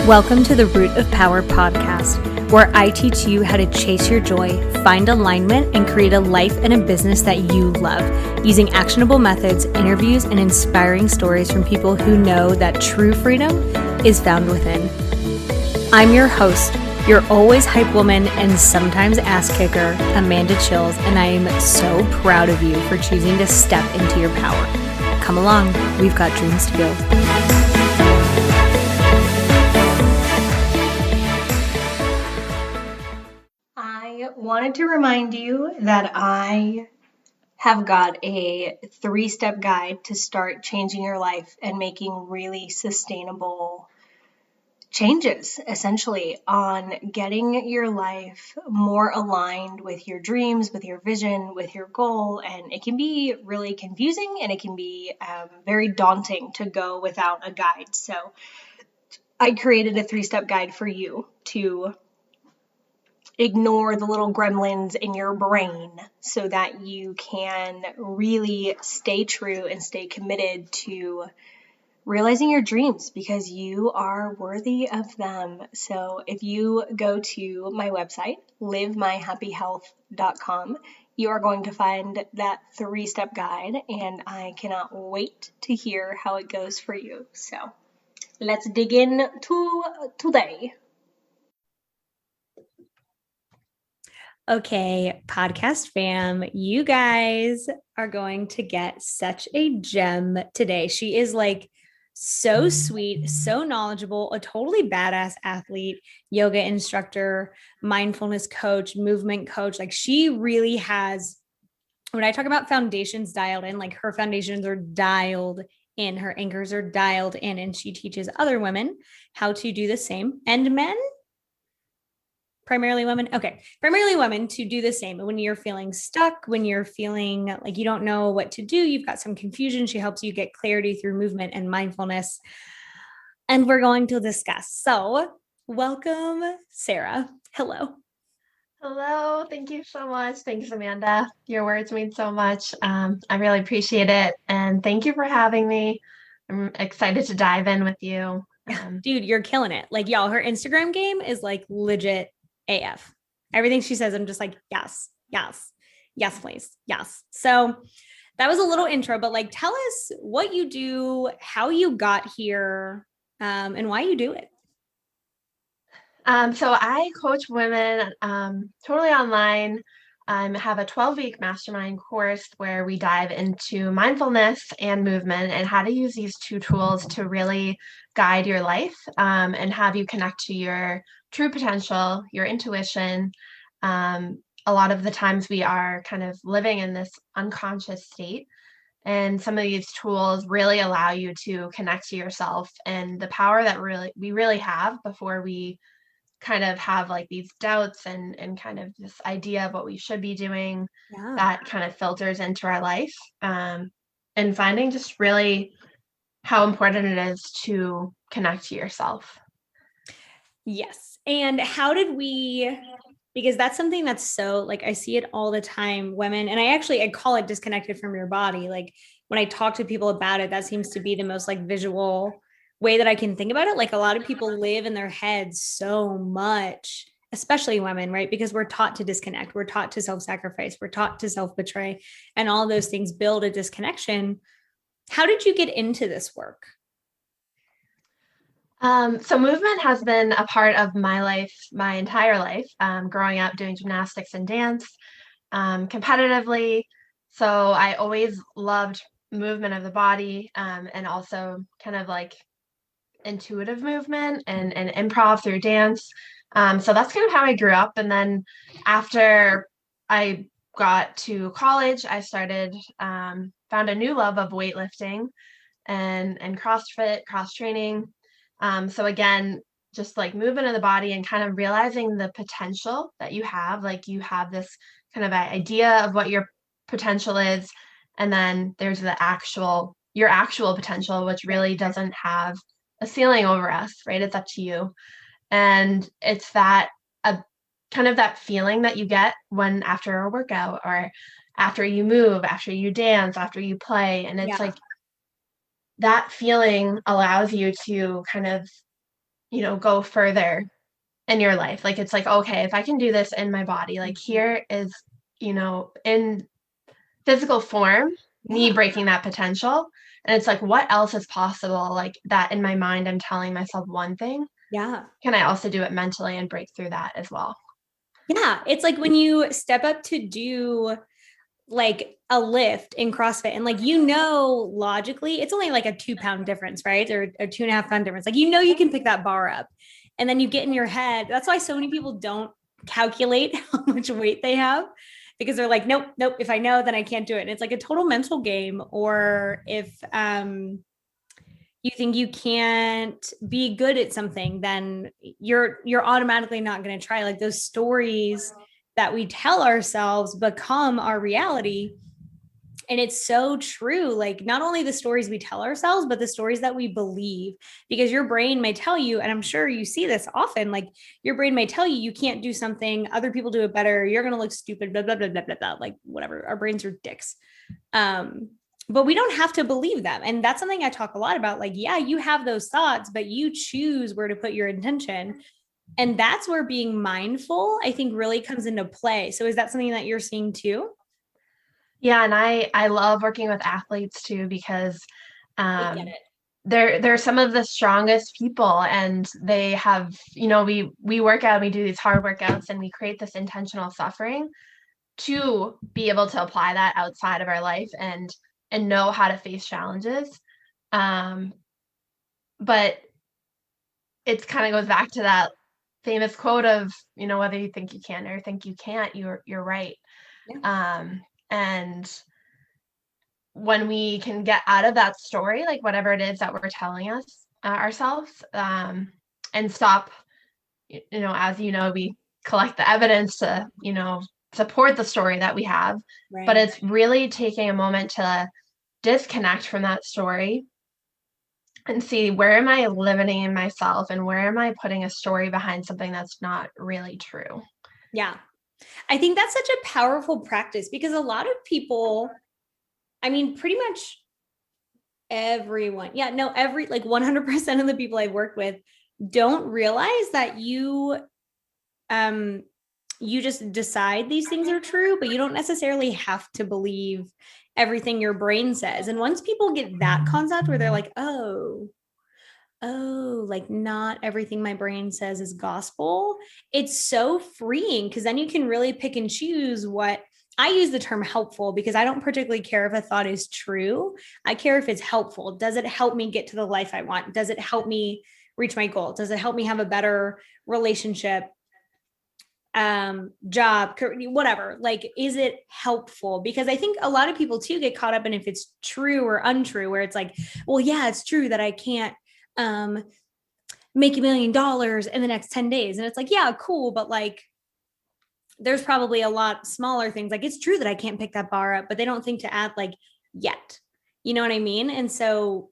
Welcome to the Root of Power podcast, where I teach you how to chase your joy, find alignment, and create a life and a business that you love, using actionable methods, interviews, and inspiring stories from people who know that true freedom is found within. I'm your host, your always hype woman and sometimes ass kicker, Amanda Chills, and I am so proud of you for choosing to step into your power. Come along, we've got dreams to build. I wanted to remind you that I have got a 3-step guide to start changing your life and making really sustainable changes, essentially, on getting your life more aligned with your dreams, with your vision, with your goal. And it can be really confusing and it can be very daunting to go without a guide. So I created a 3-step guide for you to ignore the little gremlins in your brain so that you can really stay true and stay committed to realizing your dreams, because you are worthy of them. So if you go to my website, livemyhappyhealth.com, you are going to find that 3-step guide, and I cannot wait to hear how it goes for you. So let's dig in to today. Okay, podcast fam, you guys are going to get such a gem today. She is like so sweet, so knowledgeable, a totally badass athlete, yoga instructor, mindfulness coach, movement coach. Like, she really has, when I talk about foundations dialed in, like, her foundations are dialed in, her anchors are dialed in, and she teaches other women how to do the same, and men. Primarily women. Okay. Primarily women to do the same. When you're feeling stuck, when you're feeling like you don't know what to do, you've got some confusion, she helps you get clarity through movement and mindfulness. And we're going to discuss. So welcome, Sarah. Hello. Hello. Thank you so much. Thanks, Amanda. Your words mean so much. I really appreciate it. And thank you for having me. I'm excited to dive in with you. Dude, you're killing it. Like, y'all, her Instagram game is like legit AF. Everything she says, I'm just like, yes, please. Yes. So that was a little intro, but like, tell us what you do, how you got here, and why you do it. So I coach women totally online. Have a 12-week mastermind course where we dive into mindfulness and movement and how to use these two tools to really guide your life and have you connect to your true potential, your intuition. A lot of the times we are kind of living in this unconscious state. And some of these tools really allow you to connect to yourself and the power that we really have before we kind of have like these doubts and kind of this idea of what we should be doing. That kind of filters into our life, and finding just really how important it is to connect to yourself. Yes. And how did we, because that's something that's so, like, I see it all the time, women, and I call it disconnected from your body. Like, when I talk to people about it, that seems to be the most like visual way that I can think about it. Like, a lot of people live in their heads so much, especially women, right? Because we're taught to disconnect. We're taught to self-sacrifice. We're taught to self-betray, and all those things build a disconnection. How did you get into this work? So movement has been a part of my life, my entire life, growing up doing gymnastics and dance competitively. So I always loved movement of the body, and also kind of like intuitive movement and improv through dance. So that's kind of how I grew up. And then after I got to college, I started, found a new love of weightlifting and CrossFit, cross training. So again, just like movement of the body and kind of realizing the potential that you have. Like, you have this kind of idea of what your potential is. And then there's your actual potential, which really doesn't have a ceiling over us, right? It's up to you. And it's that kind of that feeling that you get when after a workout or after you move, after you dance, after you play. And it's like that feeling allows you to kind of go further in your life. Like, it's like, okay, if I can do this in my body, like here is, in physical form, me Yeah. breaking that potential. And it's like, what else is possible? Like that in my mind, I'm telling myself one thing. Yeah. Can I also do it mentally and break through that as well? Yeah. It's like when you step up to do like a lift in CrossFit and like, logically, it's only like a 2 pound difference, right? Or a 2.5 pound difference. Like, you can pick that bar up and then you get in your head. That's why so many people don't calculate how much weight they have because they're like, nope, nope. If I know, then I can't do it. And it's like a total mental game. Or if, you think you can't be good at something, then you're automatically not going to try. Like those stories that we tell ourselves become our reality. And it's so true. Like not only the stories we tell ourselves, but the stories that we believe, because your brain may tell you, and I'm sure you see this often, like your brain may tell you you can't do something, other people do it better, you're going to look stupid, blah, blah, blah, blah, blah, blah, like whatever. Our brains are dicks. Um, but we don't have to believe them. And that's something I talk a lot about. Like, yeah, you have those thoughts, but you choose where to put your intention. And that's where being mindful, I think, really comes into play. So is that something that you're seeing too? Yeah, and I love working with athletes too because I get um, it. they're some of the strongest people, and they have, we work out, we do these hard workouts, and we create this intentional suffering to be able to apply that outside of our life and know how to face challenges. Um, but it kind of goes back to that famous quote of, whether you think you can or think you can't, you're right. Yeah. And when we can get out of that story, like whatever it is that we're telling us ourselves, and stop, as we collect the evidence to, support the story that we have, but Right. it's really taking a moment to disconnect from that story and see, where am I limiting myself and where am I putting a story behind something that's not really true? Yeah. I think that's such a powerful practice because a lot of people, I mean, pretty much everyone, yeah, no, like 100% of the people I've worked with don't realize that um, you just decide these things are true, but you don't necessarily have to believe everything your brain says. And once people get that concept where they're like, like not everything my brain says is gospel, it's so freeing because then you can really pick and choose what. I use the term helpful because I don't particularly care if a thought is true. I care if it's helpful. Does it help me get to the life I want? Does it help me reach my goal? Does it help me have a better relationship, job, whatever? Like, is it helpful? Because I think a lot of people too get caught up in if it's true or untrue, where it's like, well, yeah, it's true that I can't um make $1 million in the next 10 days. And it's like, yeah, cool. But like, there's probably a lot smaller things. Like, it's true that I can't pick that bar up, but they don't think to add like yet. You know what I mean? And so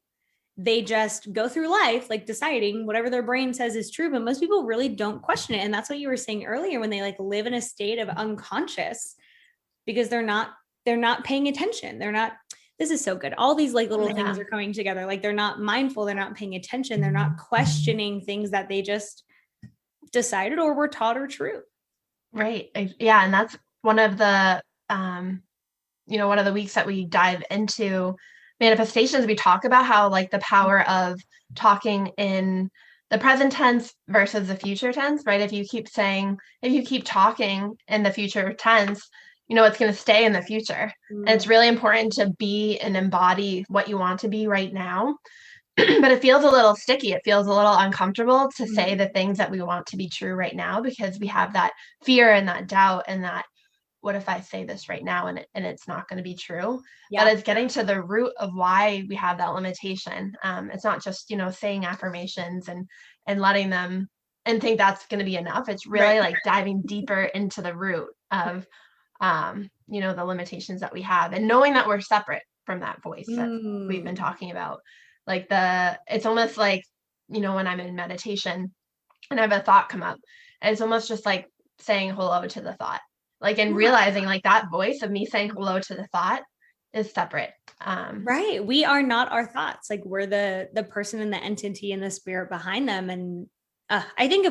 they just go through life like deciding whatever their brain says is true, but most people really don't question it. And that's what you were saying earlier, when they like live in a state of unconscious because they're not paying attention. They're not, this is so good. All these like little things are coming together. Like they're not mindful, they're not paying attention, they're not questioning things that they just decided or were taught are true. Right. Yeah, and that's one of the one of the weeks that we dive into manifestations. We talk about how, like, the power of talking in the present tense versus the future tense, right? If you keep talking in the future tense, it's going to stay in the future. And it's really important to be and embody what you want to be right now. But it feels a little sticky. It feels a little uncomfortable to say the things that we want to be true right now, because we have that fear and that doubt and that, what if I say this right now and it's not going to be true? Yeah. But it's getting to the root of why we have that limitation. It's not just, saying affirmations and letting them and think that's going to be enough. It's really like diving deeper into the root of, the limitations that we have, and knowing that we're separate from that voice that we've been talking about. Like it's almost like, when I'm in meditation and I have a thought come up, it's almost just like saying hello to the thought, like, and realizing like that voice of me saying hello to the thought is separate. Right. We are not our thoughts. Like, we're the person and the entity and the spirit behind them. And I think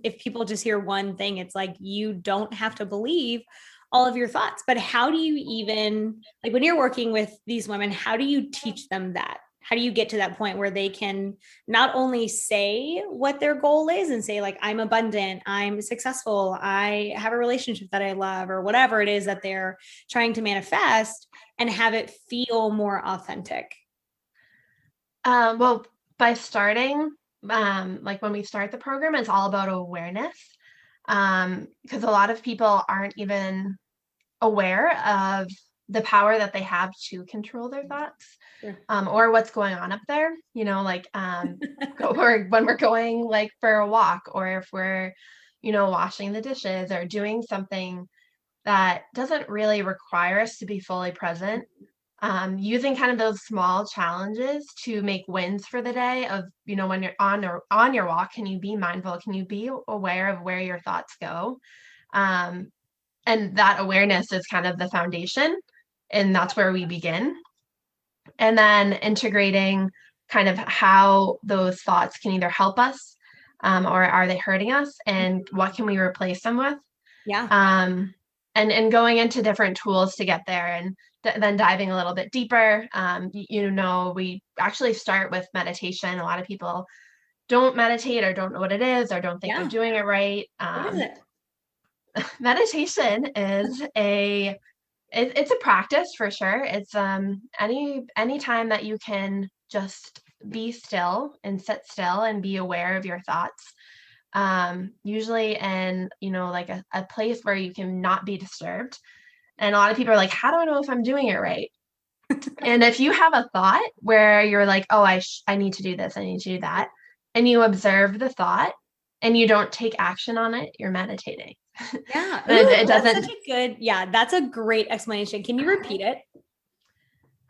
if people just hear one thing, it's like, you don't have to believe all of your thoughts, but how do you even, like when you're working with these women, how do you teach them that? How do you get to that point where they can not only say what their goal is and say like, I'm abundant, I'm successful, I have a relationship that I love, or whatever it is that they're trying to manifest, and have it feel more authentic? Well, by starting, like when we start the program, it's all about awareness. Because a lot of people aren't even aware of the power that they have to control their thoughts, Sure. or what's going on up there, like or when we're going like for a walk, or if we're, washing the dishes or doing something that doesn't really require us to be fully present. Using kind of those small challenges to make wins for the day of, when you're on your walk, can you be mindful? Can you be aware of where your thoughts go? And that awareness is kind of the foundation, and that's where we begin. And then integrating kind of how those thoughts can either help us, or are they hurting us, and what can we replace them with? Yeah. And going into different tools to get there, and then diving a little bit deeper. We actually start with meditation. A lot of people don't meditate, or don't know what it is, or don't think they're doing it right. What is it? Meditation is it's a practice for sure. It's any time that you can just be still and sit still and be aware of your thoughts. Usually in, like a place where you can not be disturbed. And a lot of people are like, how do I know if I'm doing it right? And if you have a thought where you're like, oh, I need to do this, I need to do that, and you observe the thought and you don't take action on it, you're meditating. Yeah. Ooh, it doesn't. That's a great explanation. Can you repeat it?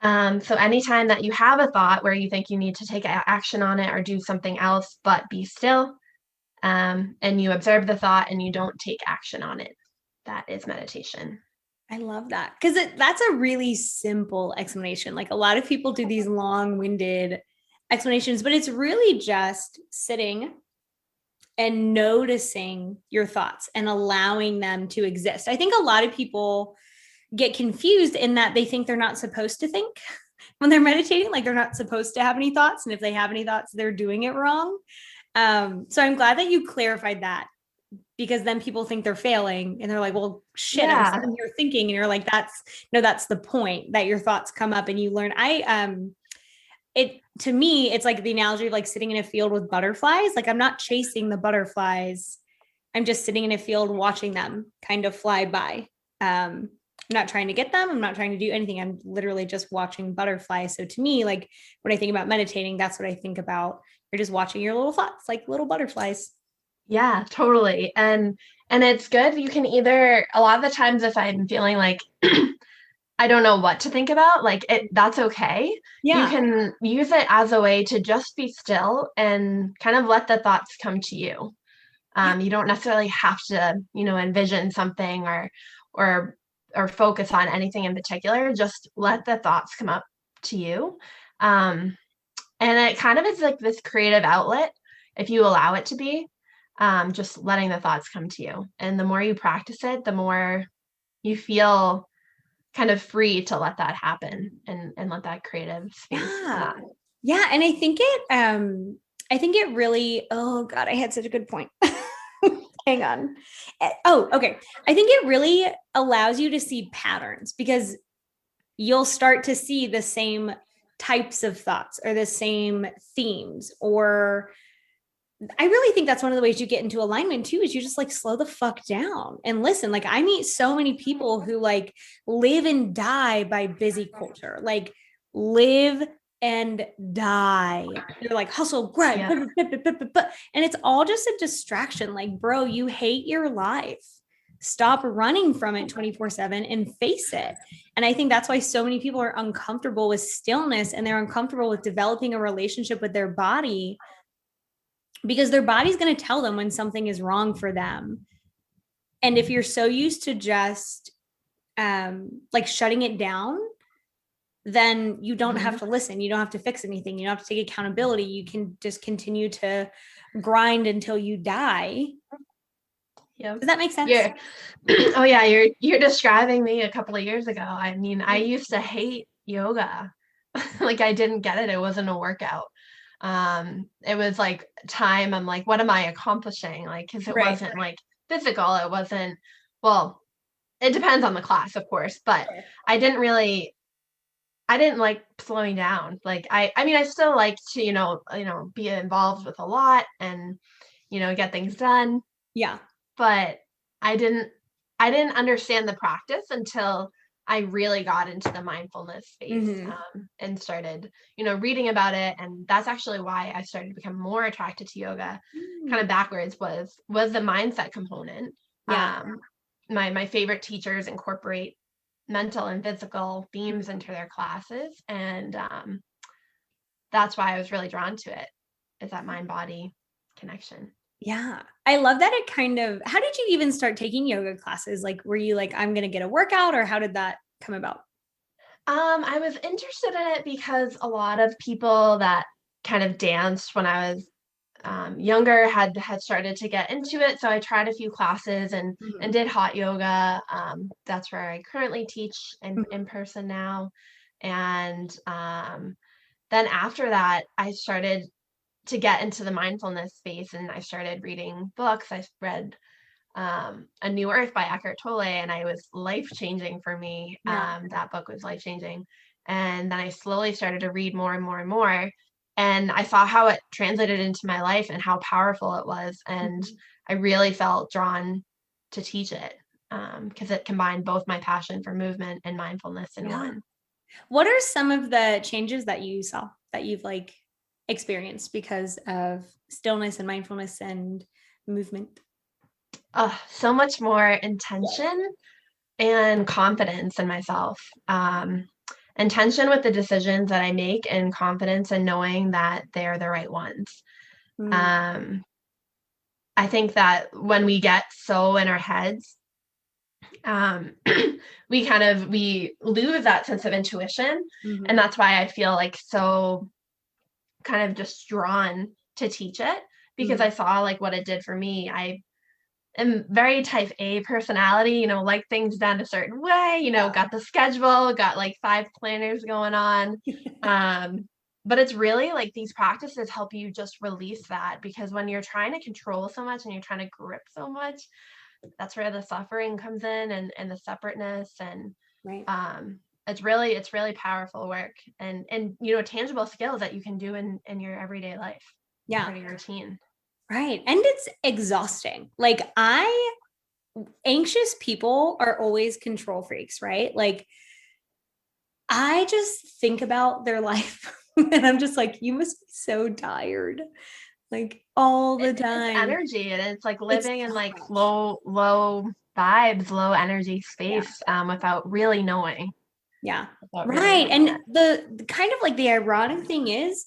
So anytime that you have a thought where you think you need to take action on it or do something else, but be still, and you observe the thought and you don't take action on it, that is meditation. I love that, because that's a really simple explanation. Like a lot of people do these long-winded explanations, but it's really just sitting and noticing your thoughts and allowing them to exist. I think a lot of people get confused in that they think they're not supposed to think when they're meditating, like they're not supposed to have any thoughts. And if they have any thoughts, they're doing it wrong. So I'm glad that you clarified that, because then people think they're failing and they're like, well, shit, I'm sitting here thinking. And you're like, that's the point, that your thoughts come up and you learn. To me, it's like the analogy of like sitting in a field with butterflies. Like I'm not chasing the butterflies. I'm just sitting in a field watching them kind of fly by. I'm not trying to get them. I'm not trying to do anything. I'm literally just watching butterflies. So to me, like when I think about meditating, that's what I think about. You're just watching your little thoughts, like little butterflies. Yeah, totally. And it's good. You can either, a lot of the times if I'm feeling like I don't know what to think about, like that's okay. Yeah. You can use it as a way to just be still and kind of let the thoughts come to you. You don't necessarily have to, envision something or focus on anything in particular. Just let the thoughts come up to you. And it kind of is like this creative outlet, if you allow it to be, just letting the thoughts come to you. And the more you practice it, the more you feel kind of free to let that happen and let that creative space. Yeah. And I think it really, oh God, I had such a good point. Hang on. Oh, okay. I think it really allows you to see patterns, because you'll start to see the same types of thoughts or the same themes. Or I really think that's one of the ways you get into alignment too, is you just like slow the fuck down and listen. Like I meet so many people who like live and die by busy culture, like live and die. They're like hustle, grind, and it's all just a distraction. Like, bro, you hate your life. Stop running from it 24/7 and face it. And I think that's why so many people are uncomfortable with stillness, and they're uncomfortable with developing a relationship with their body, because their body's going to tell them when something is wrong for them. And if you're so used to just like shutting it down, then you don't have to listen. You don't have to fix anything. You don't have to take accountability. You can just continue to grind until you die. Yeah. Does that make sense? Yeah. Oh yeah, you're describing me a couple of years ago. I mean, I used to hate yoga. Like I didn't get it. It wasn't a workout. It was like time. I'm like, what am I accomplishing? Like, because it wasn't like physical. It wasn't, well, it depends on the class, of course, but I didn't like slowing down. Like I mean, I still like to, be involved with a lot and, get things done. Yeah. But I didn't understand the practice until I really got into the mindfulness space, and started, reading about it. And that's actually why I started to become more attracted to yoga. Kind of backwards was the mindset component. Yeah. My favorite teachers incorporate mental and physical themes into their classes, and that's why I was really drawn to it, is that mind-body connection. Yeah. I love that. How did you even start taking yoga classes? Like, were you like, I'm going to get a workout, or how did that come about? I was interested in it because a lot of people that kind of danced when I was younger had started to get into it. So I tried a few classes and did hot yoga. That's where I currently teach in person now. And then after that, I started to get into the mindfulness space, and I started reading books. I read A New Earth by Eckhart Tolle, and it was life-changing for me. That book was life-changing. And then I slowly started to read more and more and more. And I saw how it translated into my life and how powerful it was. And I really felt drawn to teach it, because it combined both my passion for movement and mindfulness in one. What are some of the changes that you saw that you've like experienced because of stillness and mindfulness and movement? So much more intention and confidence in myself. Intention with the decisions that I make, and confidence in knowing that they're the right ones. I think that when we get so in our heads, we lose that sense of intuition. And that's why I feel like so kind of just drawn to teach it, because I saw like what it did for me. I am very type A personality, like things done a certain way, got the schedule, got like 5 planners going on. But it's really like these practices help you just release that, because when you're trying to control so much and you're trying to grip so much, that's where the suffering comes in, and the separateness. And it's really powerful work, and tangible skills that you can do in your everyday life, part of your routine. Right. And it's exhausting. Like anxious people are always control freaks, right? Like I just think about their life and I'm just like, you must be so tired. Like all the time. It's energy, and it's like living in like low vibes, low energy space, without really knowing. Yeah. Really right. And the kind of like the ironic thing is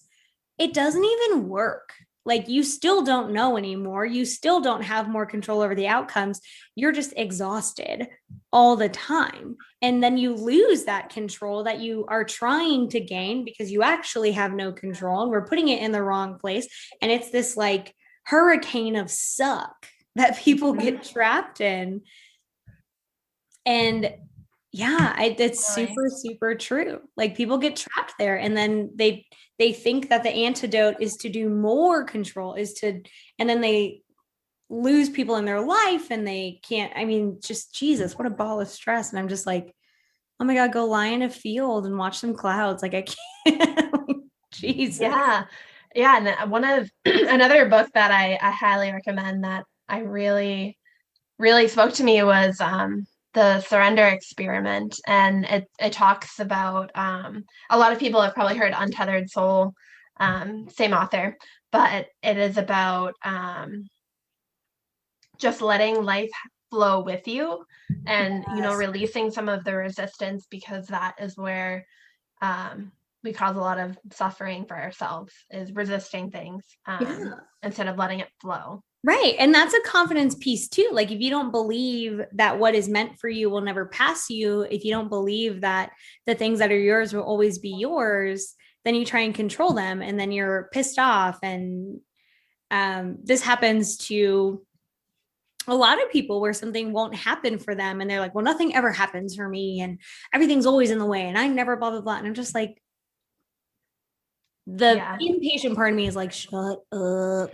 it doesn't even work. Like you still don't know anymore. You still don't have more control over the outcomes. You're just exhausted all the time. And then you lose that control that you are trying to gain because you actually have no control, and we're putting it in the wrong place. And it's this like hurricane of suck that people get trapped in. And it's super, super true. Like people get trapped there, and then they think that the antidote is to do more control, and then they lose people in their life, and they can't, just Jesus, what a ball of stress. And I'm just like, oh my God, go lie in a field and watch some clouds. Like I can't, Jesus. Yeah. And another book that I highly recommend that I really, really spoke to me was, The Surrender Experiment. And it talks about, a lot of people have probably heard Untethered Soul, same author, but it is about just letting life flow with you, and releasing some of the resistance, because that is where we cause a lot of suffering for ourselves, is resisting things instead of letting it flow. Right. And that's a confidence piece too. Like if you don't believe that what is meant for you will never pass you, if you don't believe that the things that are yours will always be yours, then you try and control them and then you're pissed off. And this happens to a lot of people where something won't happen for them and they're like, well, nothing ever happens for me and everything's always in the way and I never blah, blah, blah. And I'm just like, the impatient part of me is like, shut up.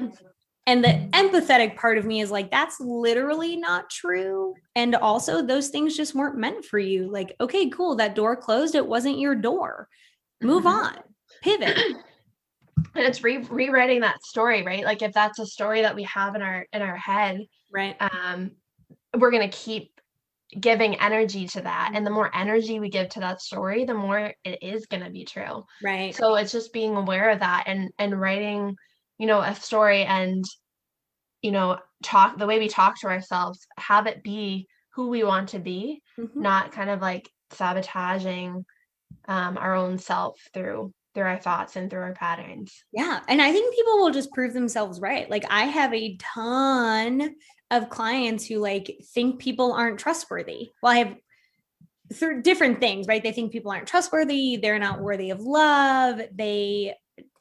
And the empathetic part of me is like, that's literally not true. And also, those things just weren't meant for you. Like, okay, cool. That door closed. It wasn't your door. Move on, pivot. And it's rewriting that story, right? Like if that's a story that we have in our head, right? We're going to keep giving energy to that. And the more energy we give to that story, the more it is going to be true. Right. So it's just being aware of that and writing, a story and, the way we talk to ourselves, have it be who we want to be, not kind of like sabotaging our own self through our thoughts and through our patterns. Yeah. And I think people will just prove themselves right. Like I have a ton of clients who like think people aren't trustworthy. Well, I have different things, right? They think people aren't trustworthy. They're not worthy of love.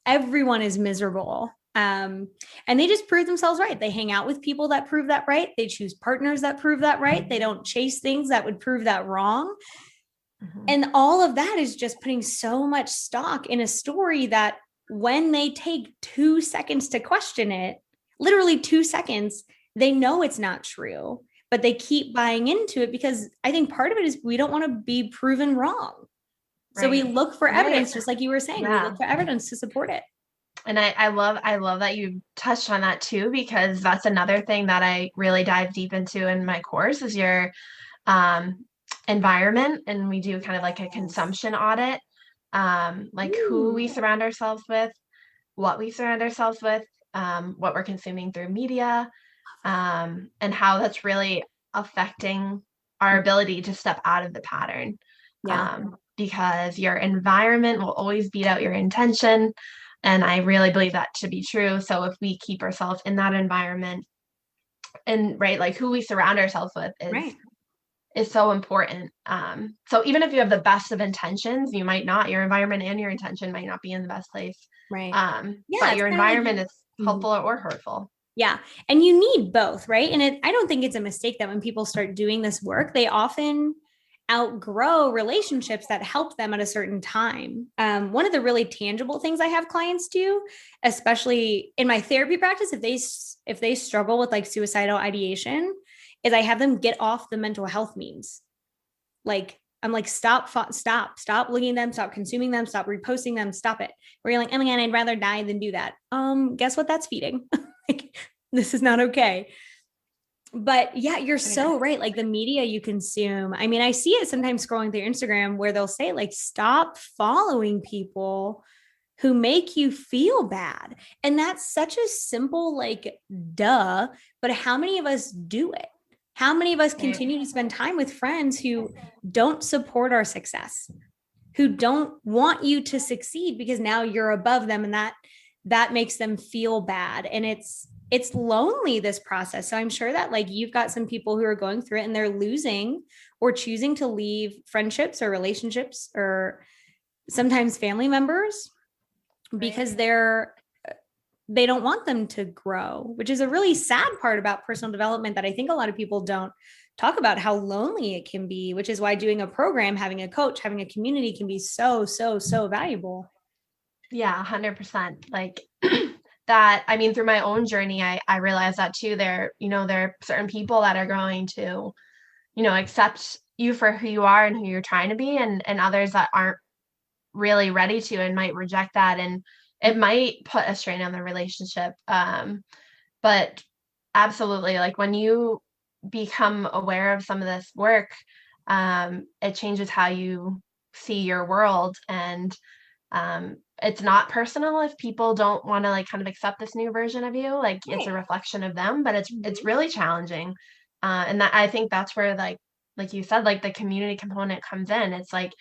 Everyone is miserable. And they just prove themselves right. They hang out with people that prove that right. They choose partners that prove that right. They don't chase things that would prove that wrong. And all of that is just putting so much stock in a story that when they take 2 seconds to question it, literally 2 seconds, they know it's not true, but they keep buying into it because I think part of it is we don't want to be proven wrong. Right. So we look for evidence, just like you were saying, we look for evidence to support it. And I love that you touched on that too, because that's another thing that I really dive deep into in my course is your environment. And we do kind of like a consumption audit, like who we surround ourselves with, what we surround ourselves with, what we're consuming through media, and how that's really affecting our ability to step out of the pattern. Because your environment will always beat out your intention. And I really believe that to be true. So if we keep ourselves in that environment and like who we surround ourselves with is so important. So even if you have the best of intentions, you might not, your environment and your intention might not be in the best place. Right. But your environment is helpful or hurtful. Yeah. And you need both, right? And I don't think it's a mistake that when people start doing this work, they often outgrow relationships that help them at a certain time. One of the really tangible things I have clients do, especially in my therapy practice, if they struggle with like suicidal ideation, is I have them get off the mental health memes. Like I'm like, stop looking at them, stop consuming them, stop reposting them, stop it. Where you're like, oh my God, I'd rather die than do that. Guess what that's feeding? Like, this is not okay. But yeah, you're so right. Like the media you consume. I mean, I see it sometimes scrolling through Instagram where they'll say like, stop following people who make you feel bad. And that's such a simple, like, duh, but how many of us do it? How many of us continue to spend time with friends who don't support our success, who don't want you to succeed because now you're above them and that makes them feel bad. And it's lonely, this process. So I'm sure that like you've got some people who are going through it and they're losing or choosing to leave friendships or relationships or sometimes family members because they don't want them to grow, which is a really sad part about personal development that I think a lot of people don't talk about, how lonely it can be, which is why doing a program, having a coach, having a community can be so, so, so valuable. Yeah, 100%. Like that, I mean, through my own journey, I realized that too. There are certain people that are going to, accept you for who you are and who you're trying to be, and others that aren't really ready to and might reject that. And it might put a strain on the relationship. But absolutely, like when you become aware of some of this work, it changes how you see your world. And it's not personal if people don't want to like kind of accept this new version of you. Like it's a reflection of them, but it's really challenging. And that, I think that's where like you said, like the community component comes in. It's like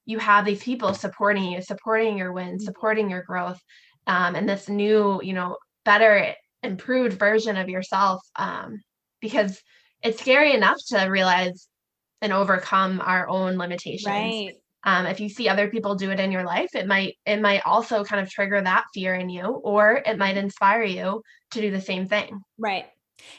you have these people supporting you, supporting your wins, supporting your growth, and this new, better improved version of yourself. Because it's scary enough to realize and overcome our own limitations. Right. If you see other people do it in your life, it might also kind of trigger that fear in you, or it might inspire you to do the same thing. Right.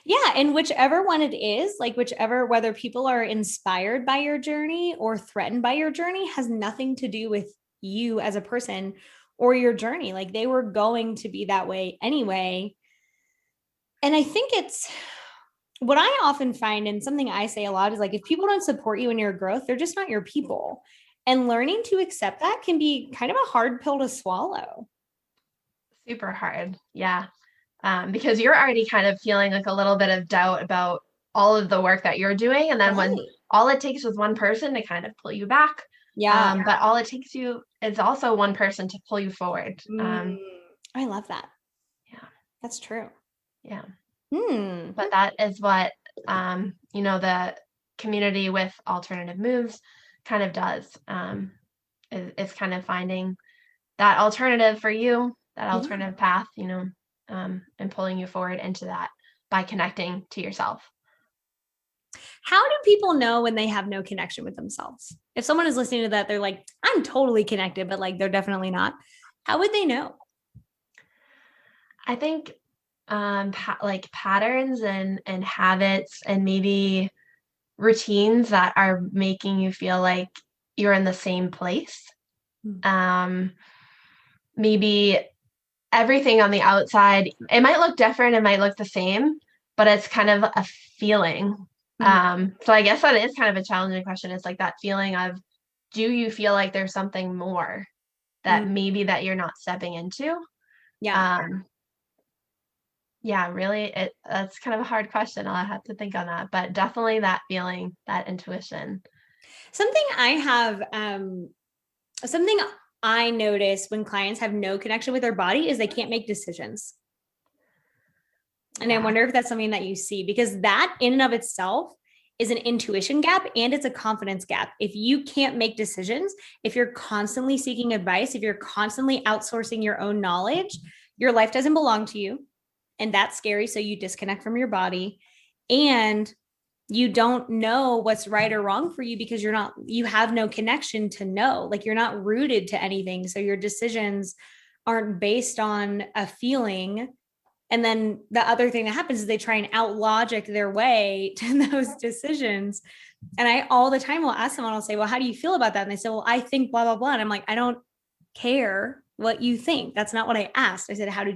Yeah. And whichever one it is, like whether people are inspired by your journey or threatened by your journey has nothing to do with you as a person or your journey. Like they were going to be that way anyway. And I think it's what I often find, and something I say a lot is like, if people don't support you in your growth, they're just not your people. And learning to accept that can be kind of a hard pill to swallow. Super hard. Yeah. Because you're already kind of feeling like a little bit of doubt about all of the work that you're doing. And then when all it takes is one person to kind of pull you back. Yeah. But all it takes you is also one person to pull you forward. I love that. Yeah. That's true. Yeah. But that is what, the community with alternative moves kind of does. Is kind of finding that alternative for you, that alternative path, and pulling you forward into that by connecting to yourself. How do people know when they have no connection with themselves? If someone is listening to that, they're like, I'm totally connected, but like, they're definitely not. How would they know? I think like patterns and habits and maybe routines that are making you feel like you're in the same place. Maybe everything on the outside, it might look different, it might look the same, but it's kind of a feeling. So I guess that is kind of a challenging question. It's like that feeling of, do you feel like there's something more that maybe that you're not stepping into? Yeah, really, that's kind of a hard question. I'll have to think on that, but definitely that feeling, that intuition. Something I notice when clients have no connection with their body is they can't make decisions. And I wonder if that's something that you see, because that in and of itself is an intuition gap and it's a confidence gap. If you can't make decisions, if you're constantly seeking advice, if you're constantly outsourcing your own knowledge, your life doesn't belong to you. And that's scary. So you disconnect from your body and you don't know what's right or wrong for you because you have no connection to know, like you're not rooted to anything. So your decisions aren't based on a feeling. And then the other thing that happens is they try and out logic their way to those decisions. And I all the time will ask someone, I'll say, well, how do you feel about that? And they say, well, I think blah, blah, blah. And I'm like, I don't care what you think. That's not what I asked. I said, how do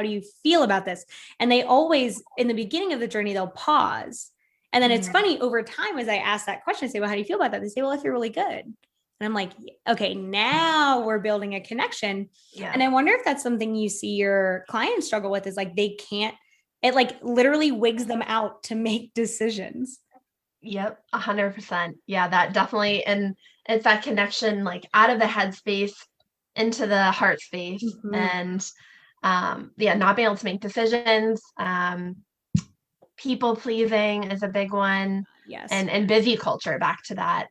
you feel about this? And they always, in the beginning of the journey, they'll pause. And then it's funny over time, as I ask that question, I say, well, how do you feel about that? They say, well, I feel really good. And I'm like, okay, now we're building a connection. Yeah. And I wonder if that's something you see your clients struggle with, is like, it like literally wigs them out to make decisions. Yep. 100%. Yeah, that definitely. And it's that connection, like out of the head space into the heart space, and not being able to make decisions. People pleasing is a big one. Yes. And busy culture, back to that.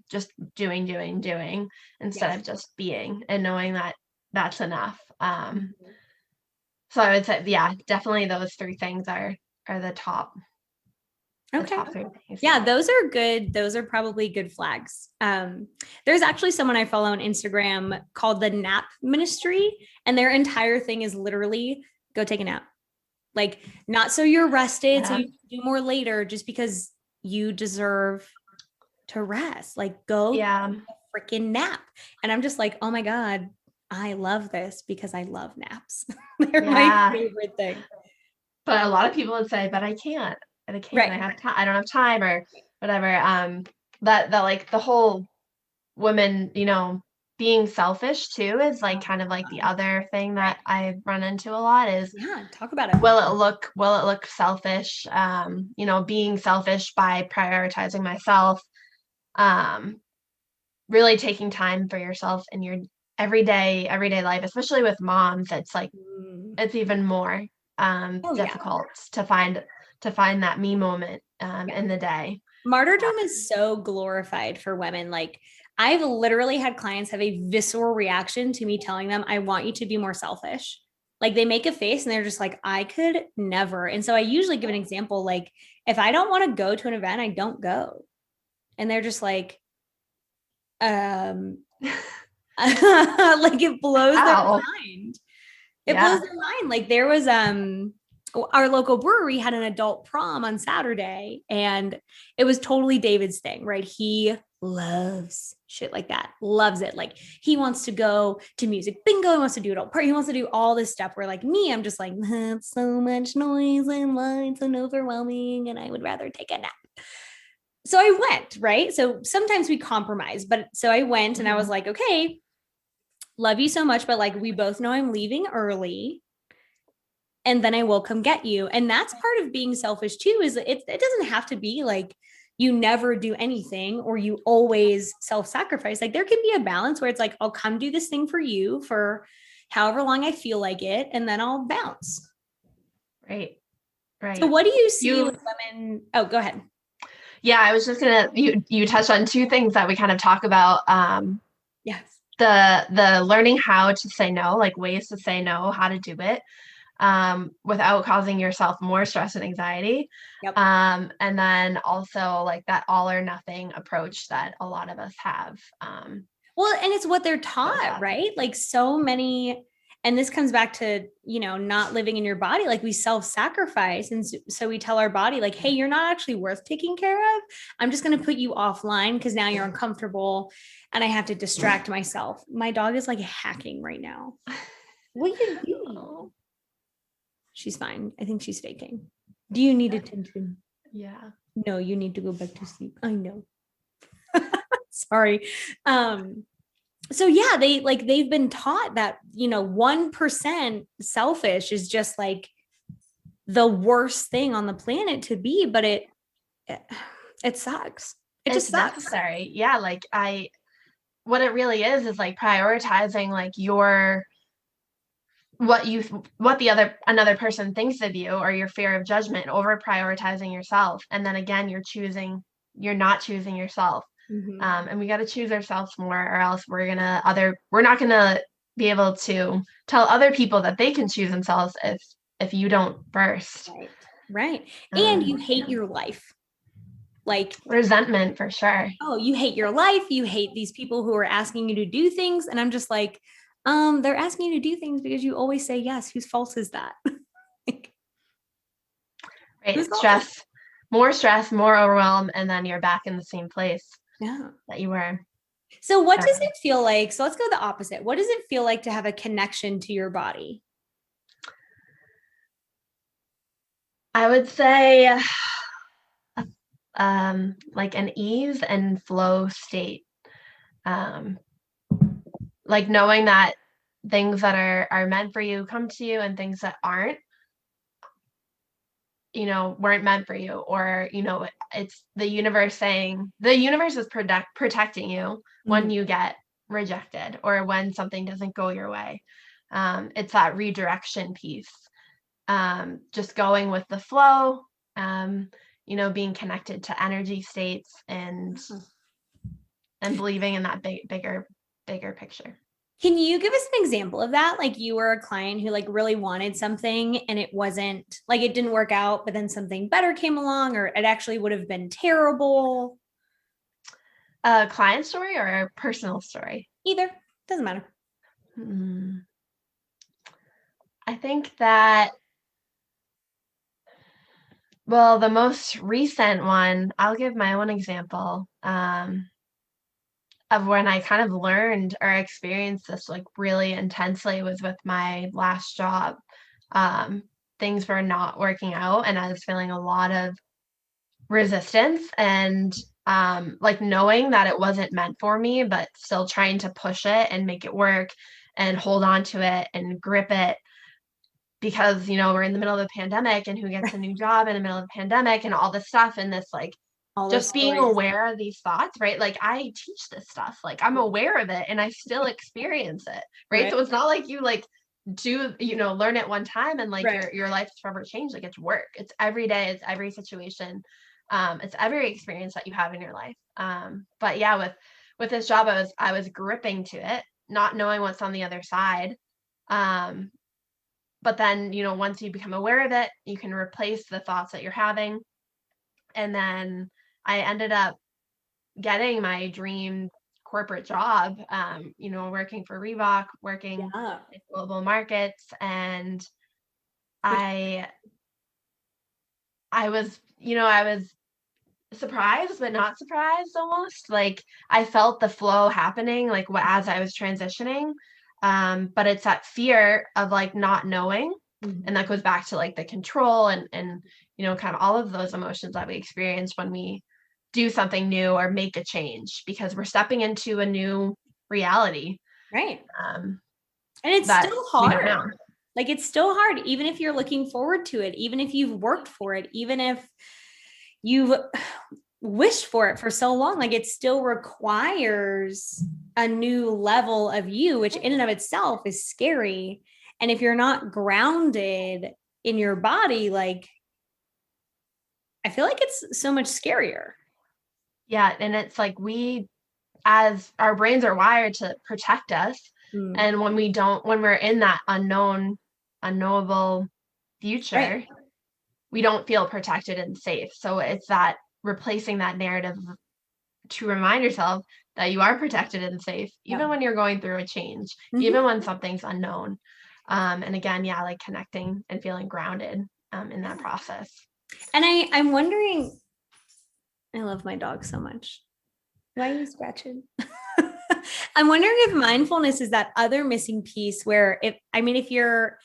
Just doing instead of just being, and knowing that that's enough. So I would say, definitely those three things are the top. Okay. Yeah, those are good. Those are probably good flags. There's actually someone I follow on Instagram called the Nap Ministry, and their entire thing is literally go take a nap. Like, not so you're rested, so you can do more later, just because you deserve to rest. Like, go take a freaking nap. And I'm just like, oh my God, I love this because I love naps. They're my favorite thing. But a lot of people would say, but I can't. And I can't. Right. I don't have time or whatever. That like the whole woman, being selfish too is like kind of like the other thing that I run into a lot is talk about it. Will it look selfish? Being selfish by prioritizing myself, really taking time for yourself in your everyday life, especially with moms. It's like it's even more difficult to find that me moment in the day. Martyrdom is so glorified for women. Like, I've literally had clients have a visceral reaction to me telling them, I want you to be more selfish. Like they make a face and they're just like, I could never. And so I usually give an example, like if I don't want to go to an event, I don't go. And they're just like, like it blows their mind. It blows their mind. Like there was our local brewery had an adult prom on Saturday, and it was totally David's thing, right? He loves shit like that, loves it. Like he wants to go to music bingo, he wants to do it all party, he wants to do all this stuff. Where like me, I'm just like, that's so much noise and lights and overwhelming, and I would rather take a nap. So I went, right? So sometimes we compromise, but so I went and I was like, okay, love you so much, but like we both know I'm leaving early, and then I will come get you. And that's part of being selfish too, is it doesn't have to be like you never do anything or you always self-sacrifice. Like there can be a balance where it's like, I'll come do this thing for you for however long I feel like it, and then I'll bounce. Right. So what do you see with women? Oh, go ahead. Yeah, I was just gonna, you touched on two things that we kind of talk about. Yes. The learning how to say no, like ways to say no, how to do it without causing yourself more stress and anxiety. Yep. And then also like that all or nothing approach that a lot of us have. Well, and it's what they're taught, right? Like so many, and this comes back to, not living in your body. Like we self-sacrifice. And so we tell our body like, hey, you're not actually worth taking care of. I'm just going to put you offline because now you're uncomfortable and I have to distract myself. My dog is like hacking right now. What are you doing? She's fine. I think she's faking. Do you need attention? Yeah. No, you need to go back to sleep. I know. Sorry. So yeah, they've been taught that, 1% selfish is just like the worst thing on the planet to be, but it sucks. It's just sucks. Necessary. Yeah. Like what it really is like prioritizing like what another person thinks of you, or your fear of judgment, over prioritizing yourself. And then again, you're not choosing yourself. Mm-hmm. And we got to choose ourselves more, or else we're not gonna be able to tell other people that they can choose themselves if you don't first. Right. And you hate your life. Like resentment for sure. Oh, you hate your life. You hate these people who are asking you to do things. And I'm just like, they're asking you to do things because you always say yes. Whose fault is that? Right. More stress, more overwhelm, and then you're back in the same place that you were. So what does it feel like? So let's go the opposite. What does it feel like to have a connection to your body? I would say like an ease and flow state. Like knowing that things that are meant for you come to you, and things that aren't, weren't meant for you, or, it's the universe saying, the universe is protecting you when you get rejected or when something doesn't go your way. It's that redirection piece. Just going with the flow, being connected to energy states and believing in that bigger picture. Can you give us an example of that? Like you were a client who like really wanted something and it wasn't like, it didn't work out, but then something better came along, or it actually would have been terrible. A client story or a personal story? Either. Doesn't matter. I think that, well, the most recent one, I'll give my own example. Of when I kind of learned or experienced this like really intensely was with my last job. Things were not working out, and I was feeling a lot of resistance, and like knowing that it wasn't meant for me, but still trying to push it and make it work and hold on to it and grip it, because we're in the middle of a pandemic, and who gets a new job in the middle of a pandemic and all this stuff, and this like just being aware of these thoughts, right? Like I teach this stuff, like I'm aware of it and I still experience it, right? So it's not like you like do, learn it one time and like your life is forever changed. Like it's work. It's every day. It's every situation. It's every experience that you have in your life. But yeah, with this job, I was gripping to it, not knowing what's on the other side. but then, once you become aware of it, you can replace the thoughts that you're having. And then I ended up getting my dream corporate job, working for Reebok, working Yeah. in global markets. And I was, I was surprised, but not surprised almost. Like I felt the flow happening, like as I was transitioning. But it's that fear of like not knowing. And that goes back to like the control and kind of all of those emotions that we experience when we do something new or make a change, because we're stepping into a new reality. Right. And it's still we don't hard. know. Like it's still hard, even if you're looking forward to it, even if you've worked for it, even if you've wished for it for so long, like it still requires a new level of you, which in and of itself is scary. And if you're not grounded in your body, like I feel like it's so much scarier. Yeah. And it's like as our brains are wired to protect us. And when we're in that unknowable future, right, we don't feel protected and safe. So it's that replacing that narrative to remind yourself that you are protected and safe, even when you're going through a change, even when something's unknown. And again, like connecting and feeling grounded in that process. And I'm wondering, I love my dog so much. Why are you scratching? I'm wondering if mindfulness is that other missing piece where if you're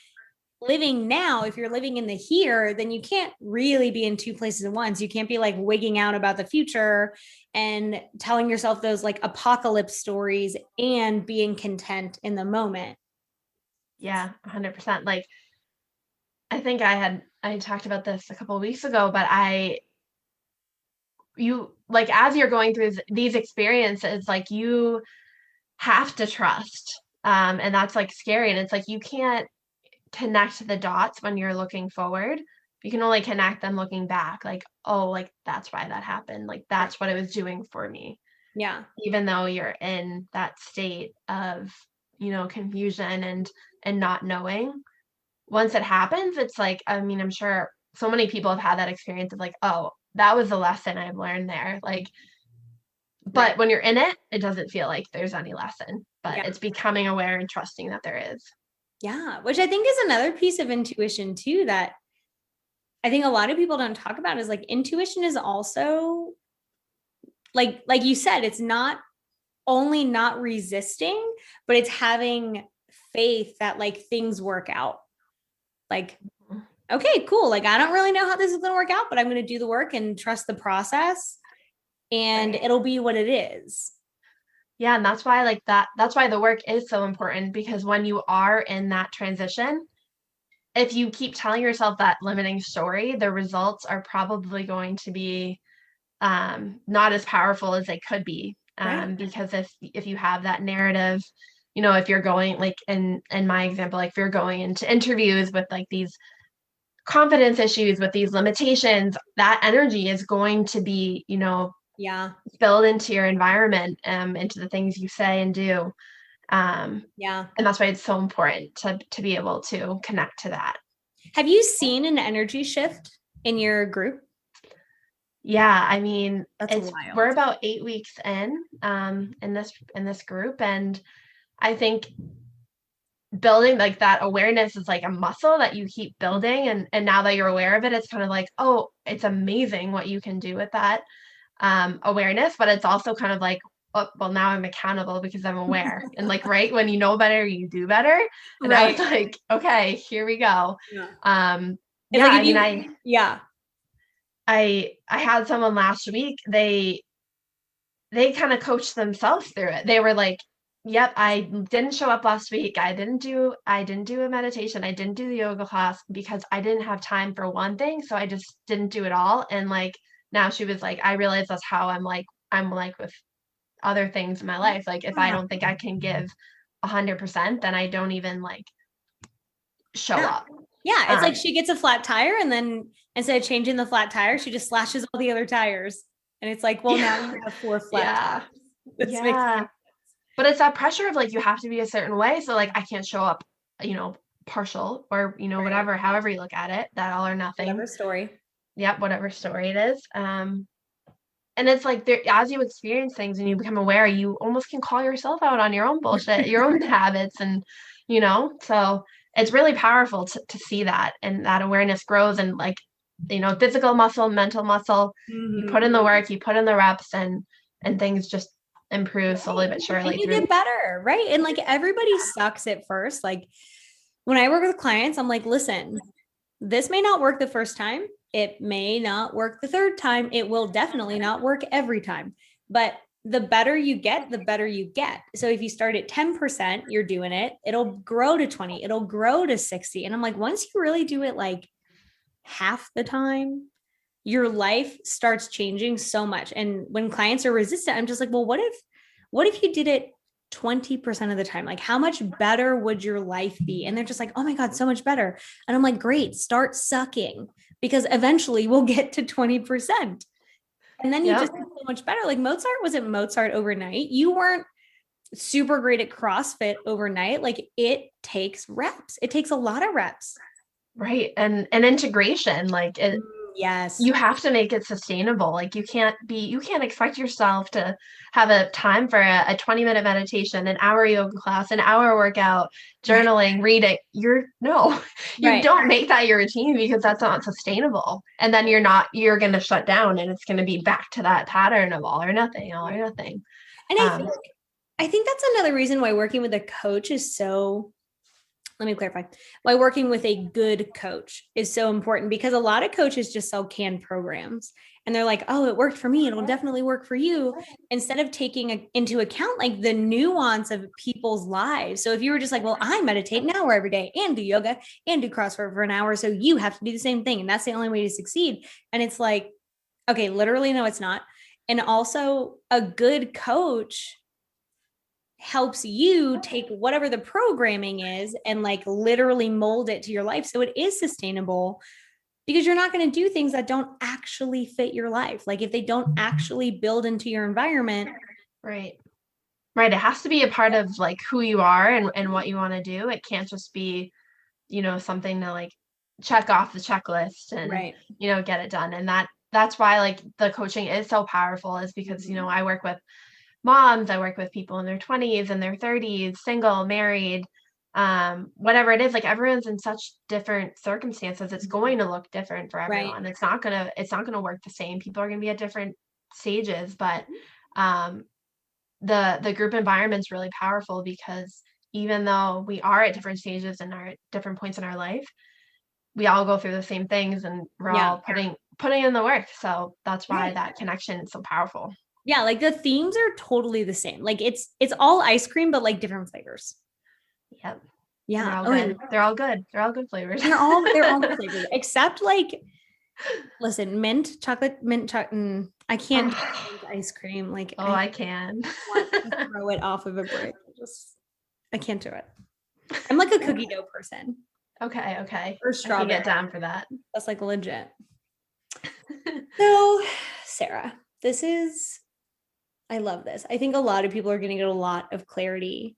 living now, if you're living in the here, then you can't really be in two places at once. You can't be like wigging out about the future and telling yourself those like apocalypse stories and being content in the moment. Yeah, 100%. Like, I think I talked about this a couple of weeks ago, but as you're going through these experiences, like you have to trust. And that's like scary. And it's like, you can't connect the dots when you're looking forward. You can only connect them looking back. Like, oh, like that's why that happened. Like that's what it was doing for me. Yeah. Even though you're in that state of, confusion and not knowing. Once it happens, it's like, I'm sure so many people have had that experience of like, oh, that was the lesson I've learned there. Like, but when you're in it, it doesn't feel like there's any lesson, but it's becoming aware and trusting that there is. Yeah. Which I think is another piece of intuition too, that I think a lot of people don't talk about, is like intuition is also like you said, it's not only not resisting, but it's having faith that like things work out. Like, okay, cool. Like, I don't really know how this is going to work out, but I'm going to do the work and trust the process, and it'll be what it is. Yeah. And that's why that's why the work is so important, because when you are in that transition, if you keep telling yourself that limiting story, the results are probably going to be not as powerful as they could be. Because if you have that narrative, if you're going like in my example, like if you're going into interviews with like these confidence issues, with these limitations, that energy is going to be, spilled into your environment, into the things you say and do. And that's why it's so important to be able to connect to that. Have you seen an energy shift in your group? Yeah, we're about 8 weeks in this group, and I think building like that awareness is like a muscle that you keep building, and now that you're aware of it, it's kind of like, oh, it's amazing what you can do with that awareness, but it's also kind of like, oh, well, now I'm accountable because I'm aware. And like, right, when you know better, you do better. And I was like, okay, here we go. I had someone last week, they kind of coached themselves through it. They were like, yep, I didn't show up last week. I didn't do a meditation. I didn't do the yoga class because I didn't have time for one thing. So I just didn't do it all. And like, now she was like, I realize that's how I'm like with other things in my life. Like if I don't think I can give 100%, then I don't even like show up. Yeah. It's like she gets a flat tire, and then instead of changing the flat tire, she just slashes all the other tires. And it's like, well, now you have 4 flat tires. But it's that pressure of like, you have to be a certain way. So like, I can't show up, partial or, whatever, however you look at it, that all or nothing. Whatever story. Yep. Whatever story it is. And it's like there, as you experience things and you become aware, you almost can call yourself out on your own bullshit, your own habits. And, so it's really powerful to see that, and that awareness grows, and like, physical muscle, mental muscle, you put in the work, you put in the reps, and things just improve slowly but surely. And you get better, right? And like everybody sucks at first. Like when I work with clients, I'm like, listen, this may not work the first time. It may not work the third time. It will definitely not work every time. But the better you get, the better you get. So if you start at 10%, you're doing it. It'll grow to 20. It'll grow to 60. And I'm like, once you really do it like half the time, your life starts changing so much. And when clients are resistant, I'm just like, well, what if you did it 20% of the time? Like, how much better would your life be? And they're just like, oh my God, so much better. And I'm like, great, start sucking, because eventually we'll get to 20%. And then you just get so much better. Like Mozart wasn't Mozart overnight. You weren't super great at CrossFit overnight. Like it takes reps. It takes a lot of reps. Right. And integration, like it, yes, you have to make it sustainable. Like you can't expect yourself to have a time for a 20-minute meditation, an hour yoga class, an hour workout, journaling, reading. You don't make that your routine, because that's not sustainable. And then you're going to shut down, and it's going to be back to that pattern of all or nothing. And I think that's another reason why working with a coach is so, let me clarify, why working with a good coach is so important, because a lot of coaches just sell canned programs and they're like, oh, it worked for me, it'll definitely work for you, instead of taking into account like the nuance of people's lives. So if you were just like, well, I meditate an hour every day and do yoga and do CrossFit for an hour, so you have to do the same thing, and that's the only way to succeed. And it's like, okay, literally, no, it's not. And also a good coach helps you take whatever the programming is and like literally mold it to your life so it is sustainable, because you're not going to do things that don't actually fit your life. Like if they don't actually build into your environment. Right. It has to be a part of like who you are and what you want to do. It can't just be, something to like check off the checklist and, get it done. And that's why like the coaching is so powerful, is because, I work with moms, I work with people in their 20s and their 30s, single, married, whatever it is. Like everyone's in such different circumstances. It's going to look different for everyone. Right. It's not gonna work the same. People are gonna be at different stages, but the group environment's really powerful, because even though we are at different stages and are at different points in our life, we all go through the same things, and we're all putting in the work. So that's why that connection is so powerful. Yeah, like the themes are totally the same. Like it's all ice cream, but like different flavors. Yep. Yeah. They're all good. They're all good flavors. They're all good flavors, except like, listen, mint chocolate. I can't do ice cream. Like, I can. Want to throw it off of a brick. I can't do it. I'm like a cookie dough person. Okay. Or strawberry. I can get down for that. That's like legit. So, Sarah, I love this. I think a lot of people are going to get a lot of clarity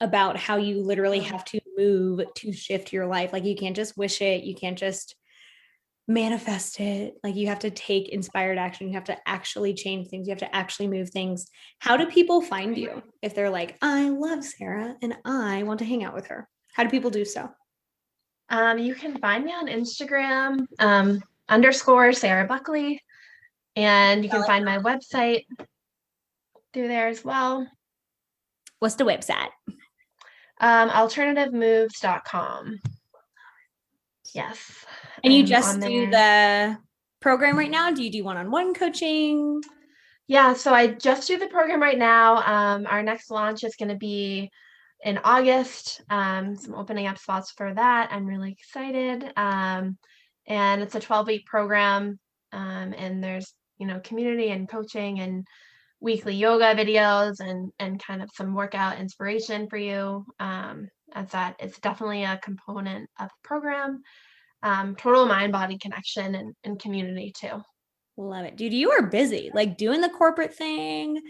about how you literally have to move to shift your life. Like you can't just wish it. You can't just manifest it. Like you have to take inspired action. You have to actually change things. You have to actually move things. How do people find you if they're like, I love Sarah and I want to hang out with her? How do people do so? You can find me on Instagram, _ Sarah Buckley. And you can find my website through there as well. What's the website? Alternativemoves.com. Yes. And you just do the program right now? Do you do one-on-one coaching? Yeah, so I just do the program right now. Our next launch is going to be in August. So I'm opening up spots for that. I'm really excited. And it's a 12-week program. And there's community and coaching and weekly yoga videos and kind of some workout inspiration for you. It's definitely a component of the program. Total mind-body connection and community too. Love it. Dude, you are busy, like doing the corporate thing,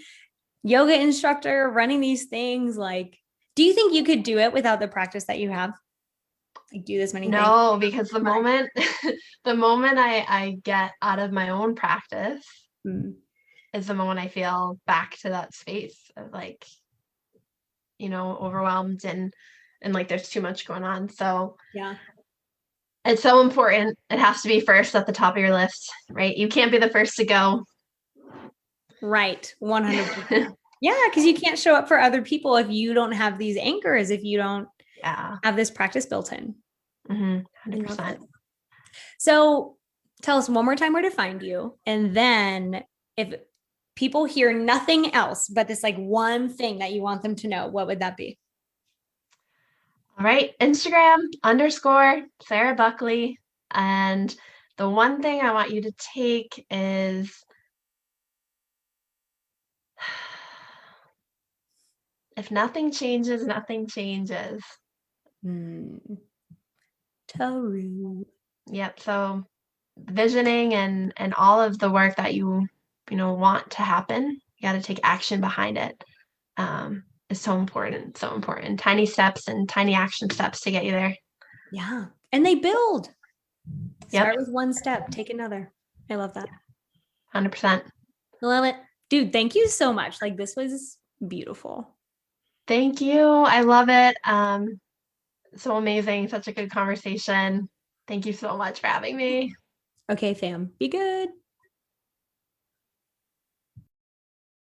yoga instructor, running these things. Like Do you think you could do it without the practice that you have? Like do this many things? No, because the moment I get out of my own practice Mm. is the moment I feel back to that space of like, overwhelmed and like there's too much going on. So Yeah. it's so important. It has to be first at the top of your list, right? You can't be the first to go. Right. 100%. Yeah, because you can't show up for other people if you don't have these anchors, if you don't have this practice built in. 100%. So tell us one more time where to find you. And then if people hear nothing else but this like one thing that you want them to know, what would that be? All right. Instagram _Sarah Buckley. And the one thing I want you to take is if nothing changes, nothing changes. Taru. Yep. So visioning and all of the work that you want to happen, you got to take action behind it. Is so important. So important. Tiny steps and tiny action steps to get you there. Yeah. And they build. Yep. Start with one step, take another. I love that. 100%. I love it. Dude, thank you so much. Like this was beautiful. Thank you. I love it. So amazing. Such a good conversation. Thank you so much for having me. Okay, fam. Be good.